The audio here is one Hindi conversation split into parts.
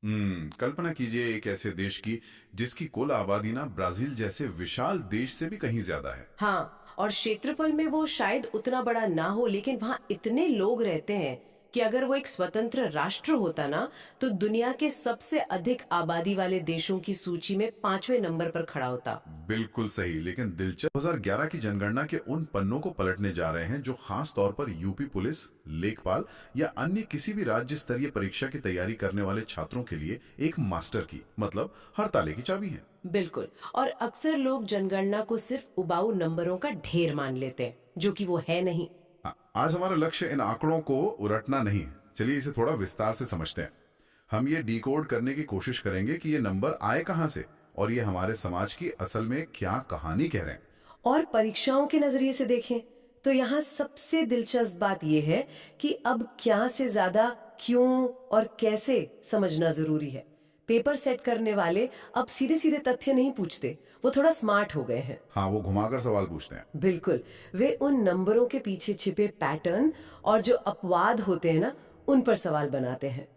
कल्पना कीजिए एक ऐसे देश की जिसकी कुल आबादी ना ब्राजील जैसे विशाल देश से भी कहीं ज्यादा है। हाँ, और क्षेत्रफल में वो शायद उतना बड़ा ना हो, लेकिन वहाँ इतने लोग रहते हैं कि अगर वो एक स्वतंत्र राष्ट्र होता ना, तो दुनिया के सबसे अधिक आबादी वाले देशों की सूची में 5वें नंबर पर खड़ा होता। बिल्कुल सही, लेकिन दिलचस्प 2011 की जनगणना के उन पन्नों को पलटने जा रहे हैं जो खास तौर पर यूपी पुलिस, लेखपाल या अन्य किसी भी राज्य स्तरीय परीक्षा की तैयारी करने वाले छात्रों के लिए एक मास्टर की मतलब हर ताले की चाबी है। बिल्कुल। और अक्सर लोग जनगणना को सिर्फ उबाऊ नंबरों का ढेर मान लेते हैं, जो कि वो है नहीं। आज हमारा लक्ष्य इन आंकड़ों को उलटना नहीं, चलिए इसे थोड़ा विस्तार से समझते हैं। हम ये डिकोड करने की कोशिश करेंगे कि ये नंबर आए कहां से और ये हमारे समाज की असल में क्या कहानी कह रहे हैं। और परीक्षाओं के नजरिए से देखें तो यहाँ सबसे दिलचस्प बात यह है कि अब क्या से ज्यादा क्यों और कैसे समझना जरूरी है। पेपर सेट करने वाले अब सीधे सीधे तथ्य नहीं पूछते, वो थोड़ा स्मार्ट हो गए हैं। हाँ, वो घुमाकर सवाल पूछते हैं। बिल्कुल। वे उन नंबरों के पीछे छिपे पैटर्न और जो अपवाद होते हैं ना, उन पर सवाल बनाते हैं।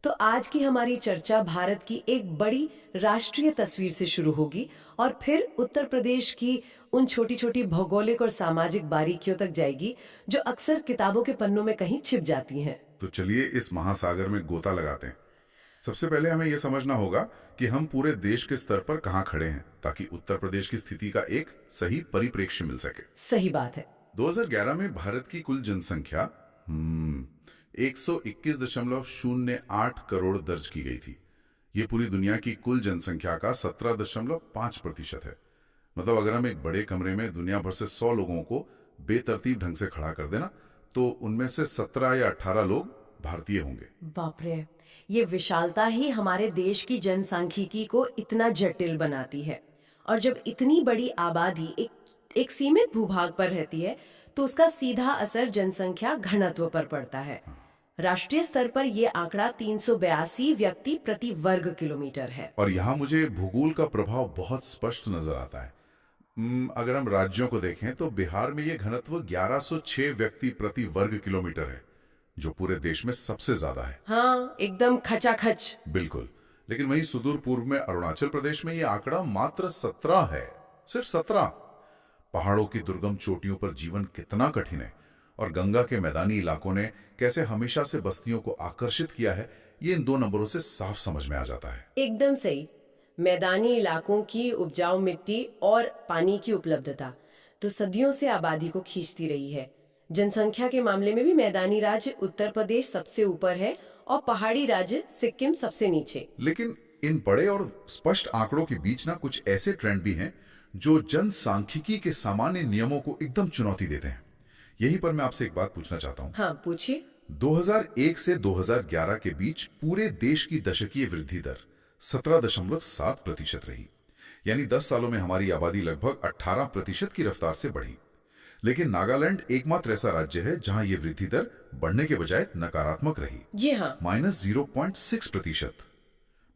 तो आज की हमारी चर्चा भारत की एक बड़ी राष्ट्रीय तस्वीर से शुरू होगी और फिर उत्तर प्रदेश की उन छोटी छोटी भौगोलिक और सामाजिक बारीकियों तक जाएगी जो अक्सर किताबों के पन्नों में कहीं छिप जाती हैं। तो चलिए इस महासागर में गोता लगाते हैं। सबसे पहले हमें यह समझना होगा कि हम पूरे देश के स्तर पर कहां खड़े हैं ताकि उत्तर प्रदेश की स्थिति का एक सही परिप्रेक्ष्य मिल सके। सही बात है। 2011 में भारत की कुल जनसंख्या 121.08 करोड़ दर्ज की गई थी। ये पूरी दुनिया की कुल जनसंख्या का 17.5% है। मतलब अगर हम एक बड़े कमरे में दुनिया भर से 100 लोगों को बेतरतीब ढंग से खड़ा कर देना, तो उनमें से 17 या 18 लोग भारतीय होंगे। बाप रे, ये विशालता ही हमारे देश की जनसांख्यिकी को इतना जटिल बनाती है। और जब इतनी बड़ी आबादी एक सीमित भूभाग पर रहती है, तो उसका सीधा असर जनसंख्या घनत्व पर पड़ता है। राष्ट्रीय स्तर पर यह आंकड़ा 382 व्यक्ति प्रति वर्ग किलोमीटर है। और यहाँ मुझे भूगोल का प्रभाव बहुत स्पष्ट नजर आता है। अगर हम राज्यों को देखें तो बिहार में यह घनत्व 1106 व्यक्ति प्रति वर्ग किलोमीटर है, जो पूरे देश में सबसे ज्यादा है। हाँ, एकदम खचाखच। बिल्कुल। लेकिन वहीं सुदूर पूर्व में अरुणाचल प्रदेश में यह आंकड़ा मात्र 17 है। सिर्फ 17। पहाड़ों की दुर्गम चोटियों पर जीवन कितना कठिन है और गंगा के मैदानी इलाकों ने कैसे हमेशा से बस्तियों को आकर्षित किया है, ये इन दो नंबरों से साफ समझ में आ जाता है। एकदम सही। मैदानी इलाकों की उपजाऊ मिट्टी और पानी की उपलब्धता तो सदियों से आबादी को खींचती रही है। जनसंख्या के मामले में भी मैदानी राज्य उत्तर प्रदेश सबसे ऊपर है और पहाड़ी राज्य सिक्किम सबसे नीचे। लेकिन इन बड़े और स्पष्ट आंकड़ों के बीच ना कुछ ऐसे ट्रेंड भी हैं जो जनसांख्यिकी के सामान्य नियमों को एकदम चुनौती देते हैं। यहीं पर मैं आपसे एक बात पूछना चाहता हूं। हाँ, पूछिए। 2001 से 2011 के बीच पूरे देश की दशकीय वृद्धि दर 17.7% रही। यानी 10 सालों में हमारी आबादी लगभग 18% की रफ्तार से बढ़ी। लेकिन नागालैंड एकमात्र ऐसा राज्य है जहां यह वृद्धि दर बढ़ने के बजाय नकारात्मक रही। ये हाँ। -0.6%।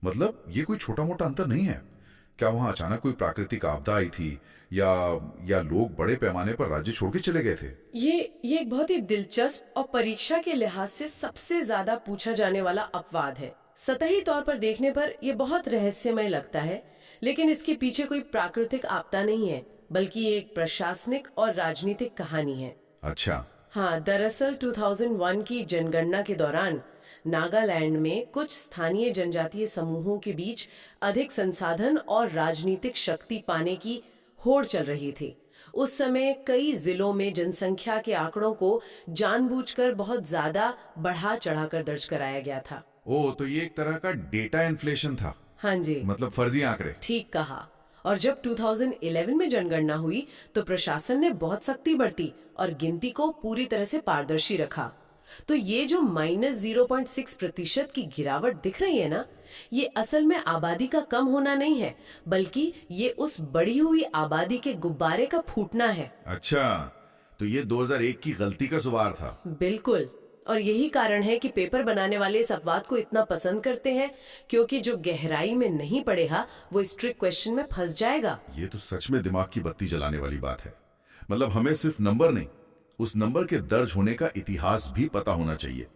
मतलब ये कोई छोटा मोटा अंतर नहीं है। क्या वहां अचानक कोई प्राकृतिक आपदा आई थी या लोग बड़े पैमाने पर राज्य छोड़ के चले गए थे? ये एक बहुत ही दिलचस्प और परीक्षा के लिहाज से सबसे ज्यादा पूछा जाने वाला अपवाद है। सतही तौर पर देखने पर यह बहुत रहस्यमय लगता है, लेकिन इसके पीछे कोई प्राकृतिक आपदा नहीं है, बल्कि ये एक प्रशासनिक और राजनीतिक कहानी है। अच्छा। हाँ, दरअसल 2001 की जनगणना के दौरान नागालैंड में कुछ स्थानीय जनजातीय समूहों के बीच अधिक संसाधन और राजनीतिक शक्ति पाने की होड़ चल रही थी। उस समय कई जिलों में जनसंख्या के आंकड़ों को जानबूझकर बहुत ज्यादा बढ़ा चढ़ाकर दर्ज कराया गया था। ओ, तो ये एक तरह का डेटा इन्फ्लेशन था। हाँ जी, मतलब फर्जी आंकड़े। ठीक कहा। और जब 2011 में जनगणना हुई तो प्रशासन ने बहुत सख्ती बरती और गिनती को पूरी तरह से पारदर्शी रखा। तो ये जो -0.6% की गिरावट दिख रही है ना, ये असल में आबादी का कम होना नहीं है, बल्कि ये उस बढ़ी हुई आबादी के गुब्बारे का फूटना है। अच्छा, तो ये 2001 की गलती का जुबार था। बिल्कुल। और यही कारण है कि पेपर बनाने वाले इस अपवाद को इतना पसंद करते हैं, क्योंकि जो गहराई में नहीं पढ़ेगा वो इस ट्रिक क्वेश्चन में फंस जाएगा। ये तो सच में दिमाग की बत्ती जलाने वाली बात है। मतलब हमें सिर्फ नंबर नहीं, उस नंबर के दर्ज होने का इतिहास भी पता होना चाहिए।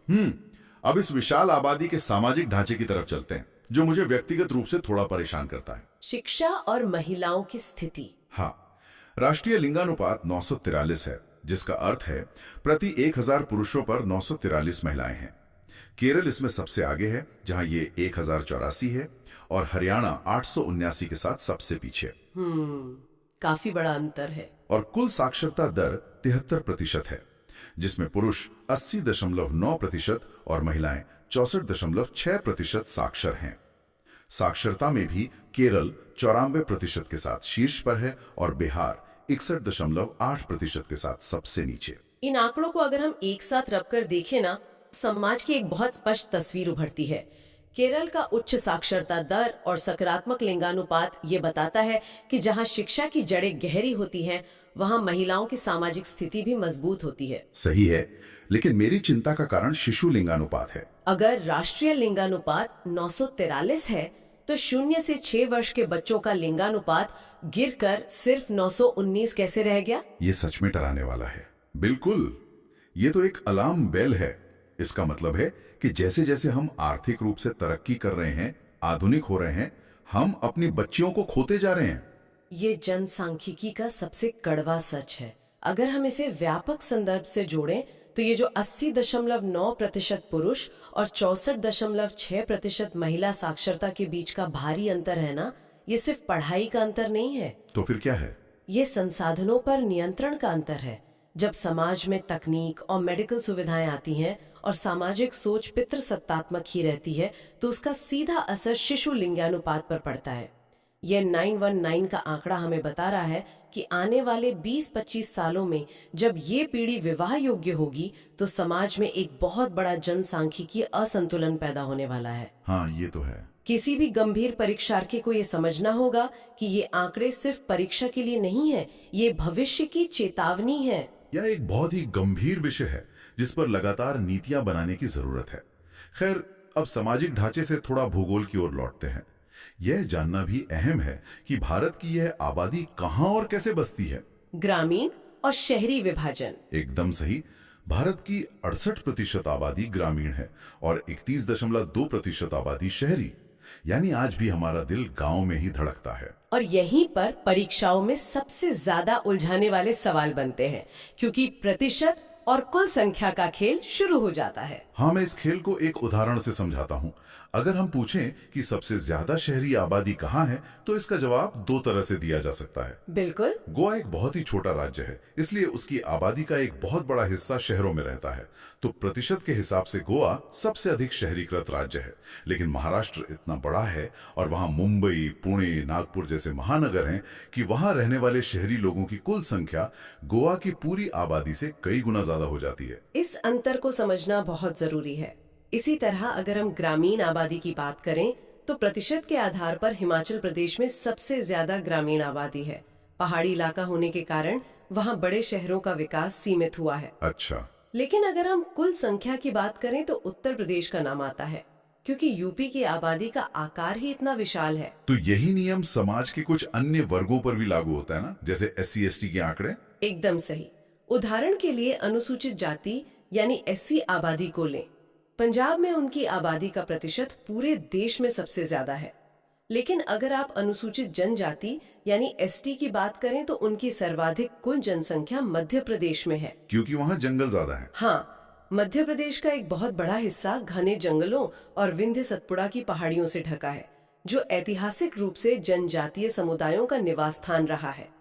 अब इस विशाल आबादी के सामाजिक ढांचे की तरफ चलते हैं। जो मुझे व्यक्तिगत रूप से थोड़ा परेशान करता है। शिक्षा और महिलाओं की स्थिति। हाँ, राष्ट्रीय लिंगानुपात 943 है, जिसका अर्थ है प्रति 1000 पुरुषों पर 943 महिलाएं हैं। केरल इसमें सबसे आगे है, जहां ये 1084 है, और हरियाणा 879 के साथ सबसे पीछे। काफी बड़ा अंतर है। और कुल साक्षरता दर 73% है, जिसमें पुरुष 80.9% और महिलाएं 64.6% साक्षर हैं। साक्षरता में भी केरल 94% के साथ शीर्ष पर है और बिहार 61.8% के साथ सबसे नीचे। इन आंकड़ों को अगर हम एक साथ रखकर देखें ना, समाज की एक बहुत स्पष्ट तस्वीर उभरती है। केरल का उच्च साक्षरता दर और सकारात्मक लिंगानुपात ये बताता है कि जहां शिक्षा की जड़ें गहरी होती हैं, वहां महिलाओं की सामाजिक स्थिति भी मजबूत होती है। सही है, लेकिन मेरी चिंता का कारण शिशु लिंगानुपात है। अगर राष्ट्रीय लिंगानुपात 943 है, तो 0 से 6 वर्ष के बच्चों का लिंगानुपात गिरकर सिर्फ 919 कैसे रह गया? ये सच में डराने वाला है। बिल्कुल, ये तो एक अलार्म बेल है। इसका मतलब है कि जैसे जैसे हम आर्थिक रूप से तरक्की कर रहे हैं, आधुनिक हो रहे हैं, हम अपनी बच्चियों को खोते जा रहे हैं। ये जनसांख्यिकी का सबसे कड़वा सच है। अगर हम इसे व्यापक संदर्भ से जोड़ें, तो ये जो 80.9% पुरुष और 64.6% महिला साक्षरता के बीच का भारी अंतर है ना, ये सिर्फ पढ़ाई का अंतर नहीं है। तो फिर क्या है? ये संसाधनों पर नियंत्रण का अंतर है। जब समाज में तकनीक और मेडिकल सुविधाएं आती हैं और सामाजिक सोच पितृसत्तात्मक ही रहती है, तो उसका सीधा असर शिशु लिंगानुपात पर पड़ता है। यह 919 का आंकड़ा हमें बता रहा है कि आने वाले 20-25 सालों में जब ये पीढ़ी विवाह योग्य होगी, तो समाज में एक बहुत बड़ा जनसांख्यिकीय असंतुलन पैदा होने वाला है। हाँ, ये तो है। किसी भी गंभीर परीक्षार्थी को ये समझना होगा कि ये आंकड़े सिर्फ परीक्षा के लिए नहीं है, ये भविष्य की चेतावनी है। यह एक बहुत ही गंभीर विषय है जिस पर लगातार नीतियां बनाने की जरूरत है। खैर, अब सामाजिक ढांचे से थोड़ा भूगोल की ओर लौटते हैं। यह जानना भी अहम है कि भारत की यह आबादी कहां और कैसे बसती है। ग्रामीण और शहरी विभाजन। एकदम सही। भारत की 68% आबादी ग्रामीण है और 31.2% आबादी शहरी। यानी आज भी हमारा दिल गांव में ही धड़कता है। और यहीं पर परीक्षाओं में सबसे ज्यादा उलझाने वाले सवाल बनते हैं, क्योंकि प्रतिशत और कुल संख्या का खेल शुरू हो जाता है। हाँ, मैं इस खेल को एक उदाहरण से समझाता हूँ। अगर हम पूछें कि सबसे ज्यादा शहरी आबादी कहाँ है, तो इसका जवाब दो तरह से दिया जा सकता है। बिल्कुल। गोवा एक बहुत ही छोटा राज्य है, इसलिए उसकी आबादी का एक बहुत बड़ा हिस्सा शहरों में रहता है, तो प्रतिशत के हिसाब से गोवा सबसे अधिक शहरीकृत राज्य है। लेकिन महाराष्ट्र इतना बड़ा है और वहाँ मुंबई, पुणे, नागपुर जैसे महानगर हैं कि वहाँ रहने वाले शहरी लोगों की कुल संख्या गोवा की पूरी आबादी से कई गुना ज्यादा हो जाती है। इस अंतर को समझना बहुत जरूरी है। इसी तरह अगर हम ग्रामीण आबादी की बात करें, तो प्रतिशत के आधार पर हिमाचल प्रदेश में सबसे ज्यादा ग्रामीण आबादी है। पहाड़ी इलाका होने के कारण वहाँ बड़े शहरों का विकास सीमित हुआ है। अच्छा। लेकिन अगर हम कुल संख्या की बात करें, तो उत्तर प्रदेश का नाम आता है, क्योंकि यूपी की आबादी का आकार ही इतना विशाल है। तो यही नियम समाज के कुछ अन्य वर्गों पर भी लागू होता है ना, जैसे SC ST के आंकड़े? एकदम सही। उदाहरण के लिए अनुसूचित जाति यानी SC आबादी को लें। पंजाब में उनकी आबादी का प्रतिशत पूरे देश में सबसे ज्यादा है। लेकिन अगर आप अनुसूचित जनजाति यानी ST की बात करें, तो उनकी सर्वाधिक कुल जनसंख्या मध्य प्रदेश में है, क्योंकि वहाँ जंगल ज्यादा है। हाँ, मध्य प्रदेश का एक बहुत बड़ा हिस्सा घने जंगलों और विंध्य सतपुड़ा की पहाड़ियों से ढका है, जो ऐतिहासिक रूप से जनजातीय समुदायों का निवास स्थान रहा है।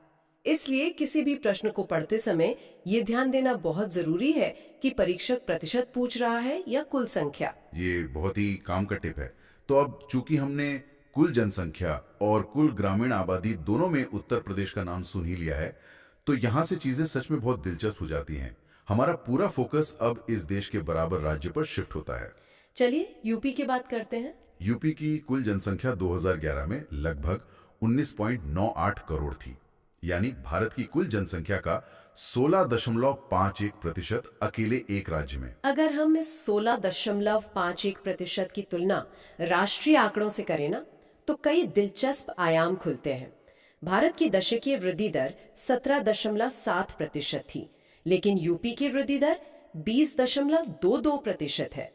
इसलिए किसी भी प्रश्न को पढ़ते समय ये ध्यान देना बहुत जरूरी है कि परीक्षक प्रतिशत पूछ रहा है या कुल संख्या। ये बहुत ही काम का टिप है। तो अब चूंकि हमने कुल जनसंख्या और कुल ग्रामीण आबादी दोनों में उत्तर प्रदेश का नाम सुन ही लिया है, तो यहाँ से चीजें सच में बहुत दिलचस्प हो जाती हैं। हमारा पूरा फोकस अब इस देश के बराबर राज्य पर शिफ्ट होता है। चलिए यूपी की बात करते हैं। यूपी की कुल जनसंख्या 2011 में लगभग 19.98 करोड़ थी। यानी भारत की कुल जनसंख्या का 16.51% अकेले एक राज्य में। अगर हम इस 16.51% की तुलना राष्ट्रीय आंकड़ों से करें ना, तो कई दिलचस्प आयाम खुलते हैं। भारत की दशकीय वृद्धि दर 17.7% थी, लेकिन यूपी की वृद्धि दर 20.22% है।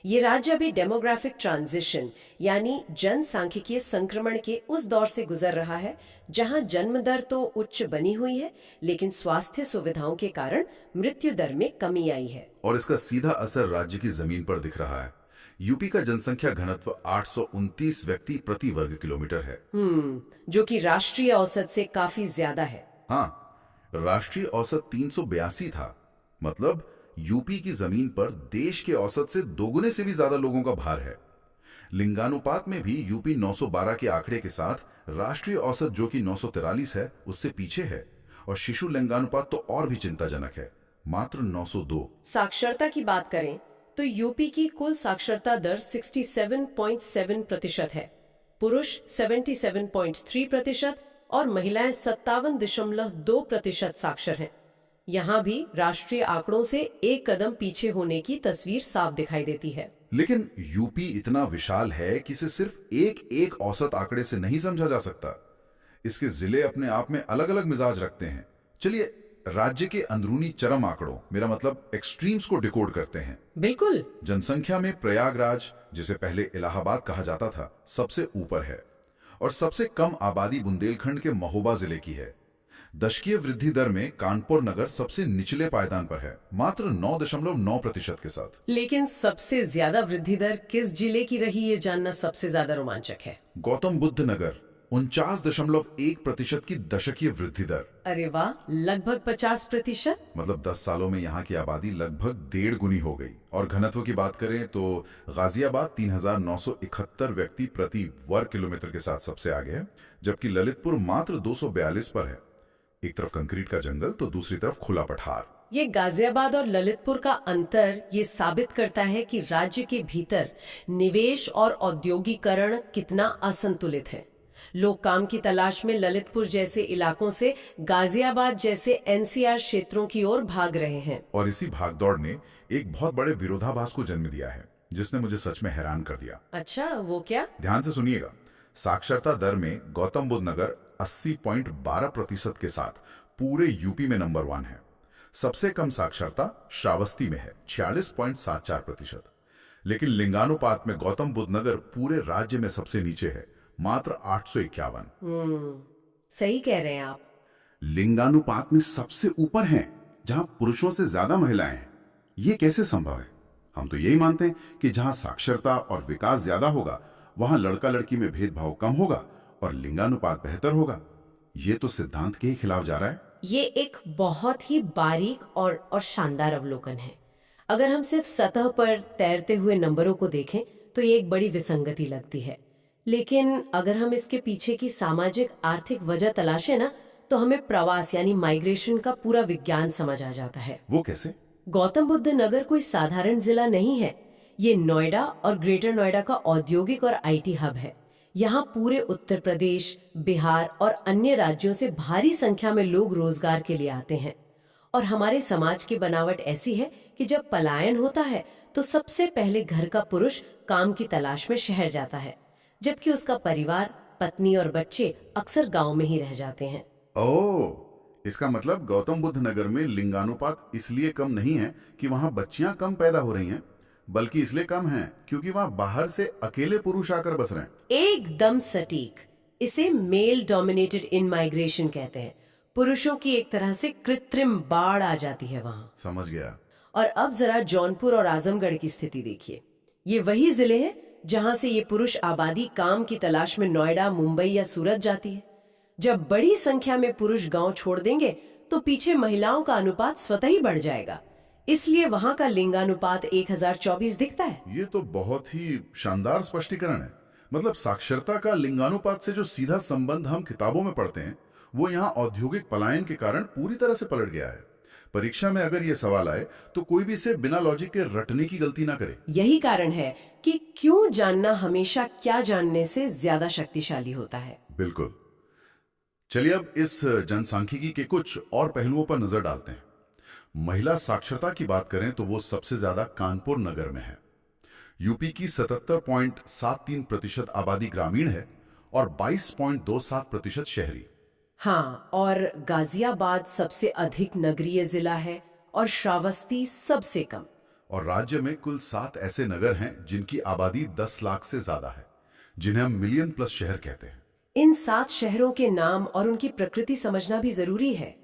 ये राज्य अभी डेमोग्राफिक ट्रांजिशन यानी जनसांख्यिकीय संक्रमण के उस दौर से गुजर रहा है जहां जन्म दर तो उच्च बनी हुई है, लेकिन स्वास्थ्य सुविधाओं के कारण मृत्यु दर में कमी आई है। और इसका सीधा असर राज्य की जमीन पर दिख रहा है। यूपी का जनसंख्या घनत्व 829 व्यक्ति प्रति वर्ग किलोमीटर है। जो कि राष्ट्रीय औसत से काफी ज्यादा है। हाँ, राष्ट्रीय औसत 382 था। मतलब यूपी की जमीन पर देश के औसत से दोगुने से भी ज्यादा लोगों का भार है। लिंगानुपात में भी यूपी 912 के आंकड़े के साथ राष्ट्रीय औसत जो कि 943 है उससे पीछे है। और शिशु लिंगानुपात तो और भी चिंताजनक है, मात्र 902। साक्षरता की बात करें तो यूपी की कुल साक्षरता दर 67.7% है। पुरुष 77.3% और महिलाएं 57.2% साक्षर हैं। यहाँ भी राष्ट्रीय आंकड़ों से एक कदम पीछे होने की तस्वीर साफ दिखाई देती है। लेकिन यूपी इतना विशाल है कि इसे सिर्फ एक औसत आंकड़े से नहीं समझा जा सकता। इसके जिले अपने आप में अलग अलग मिजाज रखते हैं। चलिए राज्य के अंदरूनी चरम आंकड़ों, मेरा मतलब एक्सट्रीम्स को डिकोड करते हैं। बिल्कुल। जनसंख्या में प्रयागराज, जिसे पहले इलाहाबाद कहा जाता था, सबसे ऊपर है और सबसे कम आबादी बुंदेलखंड के महोबा जिले की है। दशकीय वृद्धि दर में कानपुर नगर सबसे निचले पायदान पर है, मात्र 9.9% के साथ। लेकिन सबसे ज्यादा वृद्धि दर किस जिले की रही, ये जानना सबसे ज्यादा रोमांचक है। गौतम बुद्ध नगर 49.1% की दशकीय वृद्धि दर। अरे वाह, लगभग 50%। मतलब 10 सालों में यहाँ की आबादी लगभग 1.5 गुनी हो गई। और घनत्व की बात करें तो गाजियाबाद 3,971 व्यक्ति प्रति वर्ग किलोमीटर के साथ सबसे आगे है, जबकि ललितपुर मात्र 242 पर है। एक तरफ कंक्रीट का जंगल तो दूसरी तरफ खुला पठार। ये गाजियाबाद और ललितपुर का अंतर ये साबित करता है कि राज्य के भीतर निवेश और औद्योगिकरण कितना असंतुलित है। लोग काम की तलाश में ललितपुर जैसे इलाकों से गाजियाबाद जैसे एनसीआर क्षेत्रों की ओर भाग रहे हैं। और इसी भागदौड़ ने एक बहुत बड़े विरोधाभास को जन्म दिया है, जिसने मुझे सच में हैरान कर दिया। अच्छा, वो क्या? ध्यान से सुनिएगा। साक्षरता दर में गौतम बुद्ध नगर 80.12% के साथ पूरे यूपी में नंबर 1 है। सबसे कम साक्षरता श्रावस्ती में है, 46.74%। लेकिन लिंगानुपात में गौतम बुद्ध नगर पूरे राज्य में सबसे नीचे है, मात्र 851। सही कह रहे हैं आप। लिंगानुपात में सबसे ऊपर हैं, जहां पुरुषों से ज्यादा महिलाएं हैं। ये कैसे संभव है? हम तो यही मानते हैं कि जहां साक्षरता और विकास ज्यादा होगा, वहां लड़का लड़की में भेदभाव कम होगा और लिंगानुपात बेहतर होगा। ये तो सिद्धांत के ही खिलाफ जा रहा है। ये एक बहुत ही बारीक और शानदार अवलोकन है। अगर हम सिर्फ सतह पर तैरते हुए नंबरों को देखें तो ये एक बड़ी विसंगति लगती है, लेकिन अगर हम इसके पीछे की सामाजिक आर्थिक वजह तलाशें ना, तो हमें प्रवास यानी माइग्रेशन का पूरा विज्ञान समझ आ जाता है। वो कैसे? गौतम बुद्ध नगर कोई साधारण जिला नहीं है। ये नोएडा और ग्रेटर नोएडा का औद्योगिक और आईटी हब है। यहाँ पूरे उत्तर प्रदेश, बिहार और अन्य राज्यों से भारी संख्या में लोग रोजगार के लिए आते हैं। और हमारे समाज की बनावट ऐसी है कि जब पलायन होता है तो सबसे पहले घर का पुरुष काम की तलाश में शहर जाता है, जबकि उसका परिवार, पत्नी और बच्चे अक्सर गांव में ही रह जाते हैं। ओह, इसका मतलब गौतम बुद्ध नगर में लिंगानुपात इसलिए कम नहीं है कि वहां बच्चियां कम पैदा हो रही हैं, बल्कि इसलिए कम है क्योंकि वहां बाहर से अकेले पुरुष आकर बस रहे हैं। एकदम सटीक। इसे मेल डोमिनेटेड इन माइग्रेशन कहते हैं। पुरुषों की एक तरह से कृत्रिम बाढ़ आ जाती है वहां। समझ गया। और अब जरा जौनपुर और आजमगढ़ की स्थिति देखिए। ये वही जिले हैं जहां से ये पुरुष आबादी काम की तलाश में नोएडा, मुंबई या सूरत जाती है। जब बड़ी संख्या में पुरुष गांव छोड़ देंगे तो पीछे महिलाओं का अनुपात स्वतः ही बढ़ जाएगा। इसलिए वहां का लिंगानुपात 1024 दिखता है। ये तो बहुत ही शानदार स्पष्टीकरण है। मतलब साक्षरता का लिंगानुपात से जो सीधा संबंध हम किताबों में पढ़ते हैं, वो यहाँ औद्योगिक पलायन के कारण पूरी तरह से पलट गया है। परीक्षा में अगर ये सवाल आए तो कोई भी इसे बिना लॉजिक के रटने की गलती ना करे। यही कारण है कि क्यों जानना हमेशा क्या जानने से ज्यादा शक्तिशाली होता है। बिल्कुल। चलिए अब इस जनसांख्यिकी के कुछ और पहलुओं पर नजर डालते हैं। महिला साक्षरता की बात करें तो वो सबसे ज्यादा कानपुर नगर में है। यूपी की 77.73% आबादी ग्रामीण है और 22.27% शहरी। हाँ, और गाजियाबाद सबसे अधिक नगरीय जिला है और श्रावस्ती सबसे कम। और राज्य में कुल 7 ऐसे नगर हैं जिनकी आबादी 10 लाख से ज्यादा है, जिन्हें हम मिलियन प्लस शहर कहते हैं। इन 7 शहरों के नाम और उनकी प्रकृति समझना भी जरूरी है।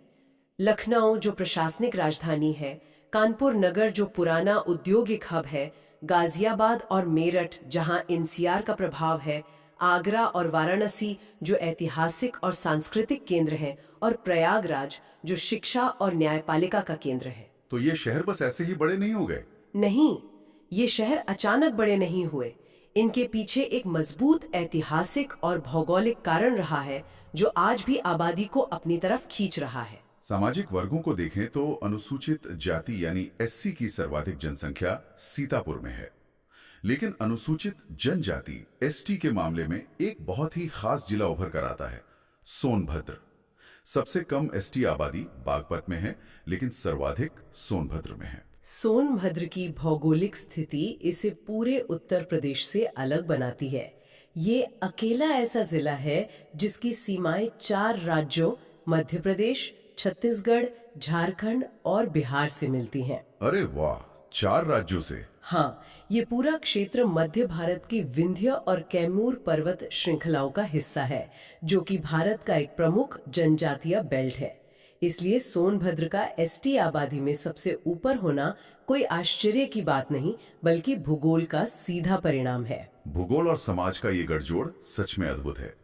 लखनऊ जो प्रशासनिक राजधानी है, कानपुर नगर जो पुराना औद्योगिक हब है, गाजियाबाद और मेरठ जहां एनसीआर का प्रभाव है, आगरा और वाराणसी जो ऐतिहासिक और सांस्कृतिक केंद्र हैं, और प्रयागराज जो शिक्षा और न्यायपालिका का केंद्र है। तो ये शहर बस ऐसे ही बड़े नहीं हो गए। नहीं, ये शहर अचानक बड़े नहीं हुए। इनके पीछे एक मजबूत ऐतिहासिक और भौगोलिक कारण रहा है जो आज भी आबादी को अपनी तरफ खींच रहा है। सामाजिक वर्गों को देखें तो अनुसूचित जाति यानी एससी की सर्वाधिक जनसंख्या सीतापुर में है, लेकिन अनुसूचित जनजाति एसटी के मामले में एक बहुत ही खास जिला उभर कर आता है, सोनभद्र। सबसे कम एसटी आबादी बागपत में है, लेकिन सर्वाधिक सोनभद्र में है। सोनभद्र की भौगोलिक स्थिति इसे पूरे उत्तर प्रदेश से अलग बनाती है। ये अकेला ऐसा जिला है जिसकी सीमाएं 4 राज्यों मध्य प्रदेश, छत्तीसगढ़, झारखंड और बिहार से मिलती हैं। अरे वाह, 4 राज्यों से। हाँ, ये पूरा क्षेत्र मध्य भारत की विंध्य और कैमूर पर्वत श्रृंखलाओं का हिस्सा है, जो कि भारत का एक प्रमुख जनजातीय बेल्ट है। इसलिए सोनभद्र का एसटी आबादी में सबसे ऊपर होना कोई आश्चर्य की बात नहीं, बल्कि भूगोल का सीधा परिणाम है। भूगोल और समाज का ये गठजोड़ सच में अद्भुत है।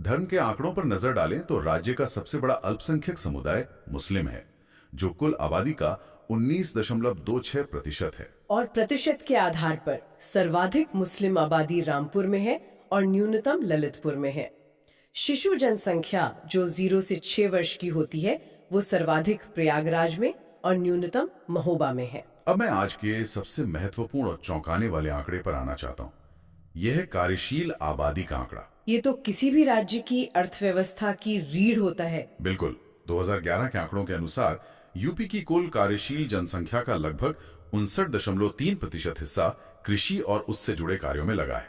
धर्म के आंकड़ों पर नजर डालें तो राज्य का सबसे बड़ा अल्पसंख्यक समुदाय मुस्लिम है, जो कुल आबादी का 19.26% है। और प्रतिशत के आधार पर सर्वाधिक मुस्लिम आबादी रामपुर में है और न्यूनतम ललितपुर में है। शिशु जनसंख्या जो 0 से 6 वर्ष की होती है, वो सर्वाधिक प्रयागराज में और न्यूनतम महोबा में है। अब मैं आज के सबसे महत्वपूर्ण और चौंकाने वाले आंकड़े पर आना चाहता हूँ। यह है कार्यशील आबादी का आंकड़ा। ये तो किसी भी राज्य की अर्थव्यवस्था की रीढ़ होता है। बिल्कुल। 2011 के आंकड़ों के अनुसार यूपी की कुल कार्यशील जनसंख्या का लगभग 59.3% हिस्सा कृषि और उससे जुड़े कार्यों में लगा है।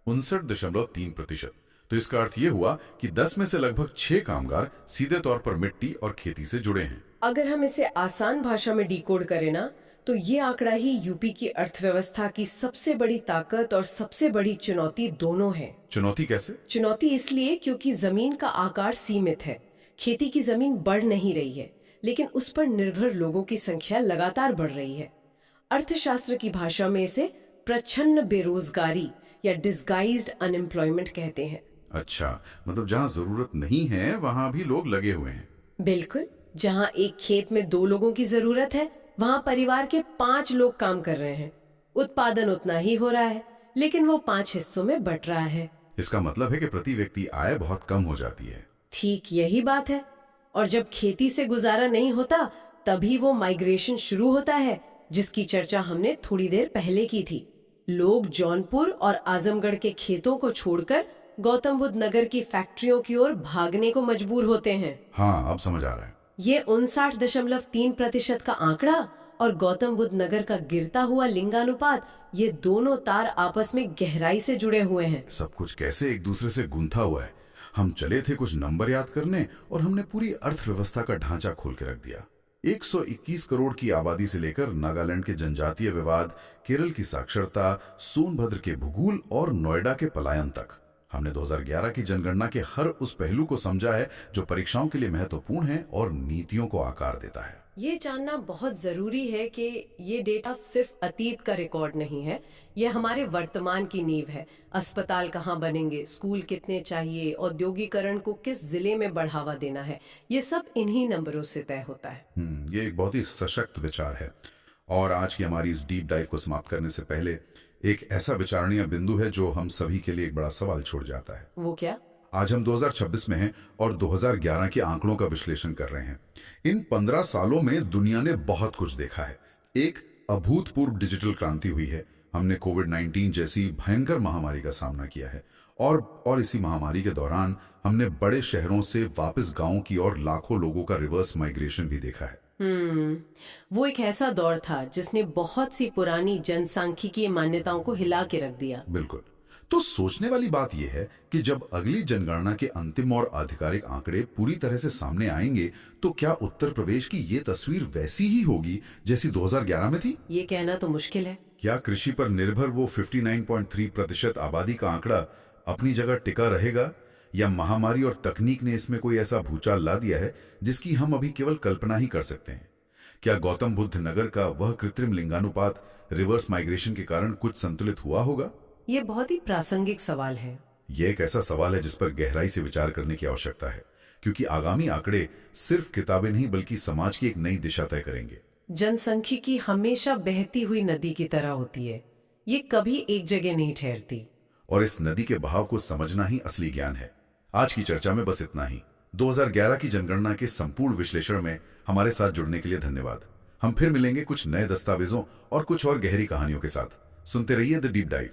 59.3%। तो इसका अर्थ यह हुआ कि 10 में से लगभग 6 कामगार सीधे तौर पर मिट्टी और खेती से जुड़े हैं। अगर हम इसे आसान भाषा में डिकोड करें ना, तो ये आंकड़ा ही यूपी की अर्थव्यवस्था की सबसे बड़ी ताकत और सबसे बड़ी चुनौती दोनों है। चुनौती कैसे? चुनौती इसलिए क्योंकि जमीन का आकार सीमित है। खेती की जमीन बढ़ नहीं रही है, लेकिन उस पर निर्भर लोगों की संख्या लगातार बढ़ रही है। अर्थशास्त्र की भाषा में इसे प्रच्छन्न बेरोजगारी या डिस्गाइज्ड अनएम्प्लॉयमेंट कहते हैं। अच्छा, मतलब जहां जरूरत नहीं है वहां भी लोग लगे हुए हैं। बिल्कुल। जहां एक खेत में 2 लोगों की जरूरत है, वहां परिवार के 5 लोग काम कर रहे हैं। उत्पादन उतना ही हो रहा है, लेकिन वो 5 हिस्सों में बंट रहा है। इसका मतलब है कि प्रति व्यक्ति आय बहुत कम हो जाती है। ठीक यही बात है। और जब खेती से गुजारा नहीं होता, तभी वो माइग्रेशन शुरू होता है, जिसकी चर्चा हमने थोड़ी देर पहले की थी। लोग जौनपुर और आजमगढ़ के खेतों को छोड़कर गौतम बुद्ध नगर की फैक्ट्रियों की ओर भागने को मजबूर होते हैं। हाँ, अब समझ आ रहा है। ये 59.3% का आंकड़ा और गौतम बुद्ध नगर का गिरता हुआ लिंगानुपात, ये दोनों तार आपस में गहराई से जुड़े हुए हैं। सब कुछ कैसे एक दूसरे से गुंथा हुआ है। हम चले थे कुछ नंबर याद करने और हमने पूरी अर्थव्यवस्था का ढांचा खोल के रख दिया। 121 करोड़ की आबादी से लेकर नागालैंड के जनजातीय विवाद, केरल की साक्षरता, सोनभद्र के भूगोल और नोएडा के पलायन तक हमने 2011 की जनगणना के हर उस पहलू को समझा है जो परीक्षाओं के लिए महत्वपूर्ण है और नीतियों को आकार देता है। ये जानना बहुत जरूरी है कि ये डेटा सिर्फ अतीत का रिकॉर्ड नहीं है, ये हमारे वर्तमान की नींव है। अस्पताल कहाँ बनेंगे, स्कूल कितने चाहिए, औद्योगिकरण को किस जिले में बढ़ावा देना है, ये सब इन्हीं नंबरों से तय होता है। ये एक बहुत ही सशक्त विचार है। और आज की हमारी इस डीप डाइव को समाप्त करने से पहले एक ऐसा विचारणीय बिंदु है जो हम सभी के लिए एक बड़ा सवाल छोड़ जाता है। वो क्या? आज हम 2026 में हैं और 2011 के आंकड़ों का विश्लेषण कर रहे हैं। इन 15 सालों में दुनिया ने बहुत कुछ देखा है। एक अभूतपूर्व डिजिटल क्रांति हुई है। हमने कोविड-19 जैसी भयंकर महामारी का सामना किया है और इसी महामारी के दौरान हमने बड़े शहरों से वापस गांवों की ओर लाखों लोगों का रिवर्स माइग्रेशन भी देखा है। वो एक ऐसा दौर था जिसने बहुत सी पुरानी जनसांख्यिकीय मान्यताओं को हिला के रख दिया। बिल्कुल। तो सोचने वाली बात यह है कि जब अगली जनगणना के अंतिम और आधिकारिक आंकड़े पूरी तरह से सामने आएंगे तो क्या उत्तर प्रदेश की ये तस्वीर वैसी ही होगी जैसी 2011 में थी? ये कहना तो मुश्किल है। क्या कृषि पर निर्भर वो 59.3% आबादी का आंकड़ा अपनी जगह टिका रहेगा, या महामारी और तकनीक ने इसमें कोई ऐसा भूचाल ला दिया है जिसकी हम अभी केवल कल्पना ही कर सकते हैं? क्या गौतम बुद्ध नगर का वह कृत्रिम लिंगानुपात रिवर्स माइग्रेशन के कारण कुछ संतुलित हुआ होगा? ये बहुत ही प्रासंगिक सवाल है। यह एक ऐसा सवाल है जिस पर गहराई से विचार करने की आवश्यकता है, क्योंकि आगामी आंकड़े सिर्फ किताबें नहीं बल्कि समाज की एक नई दिशा तय करेंगे। जनसांख्यिकी हमेशा बहती हुई नदी की तरह होती है, ये कभी एक जगह नहीं ठहरती। और इस नदी के बहाव को समझना ही असली ज्ञान है। आज की चर्चा में बस इतना ही। 2011 की जनगणना के संपूर्ण विश्लेषण में हमारे साथ जुड़ने के लिए धन्यवाद। हम फिर मिलेंगे कुछ नए दस्तावेजों और कुछ और गहरी कहानियों के साथ। सुनते रहिए द डीप डाइव।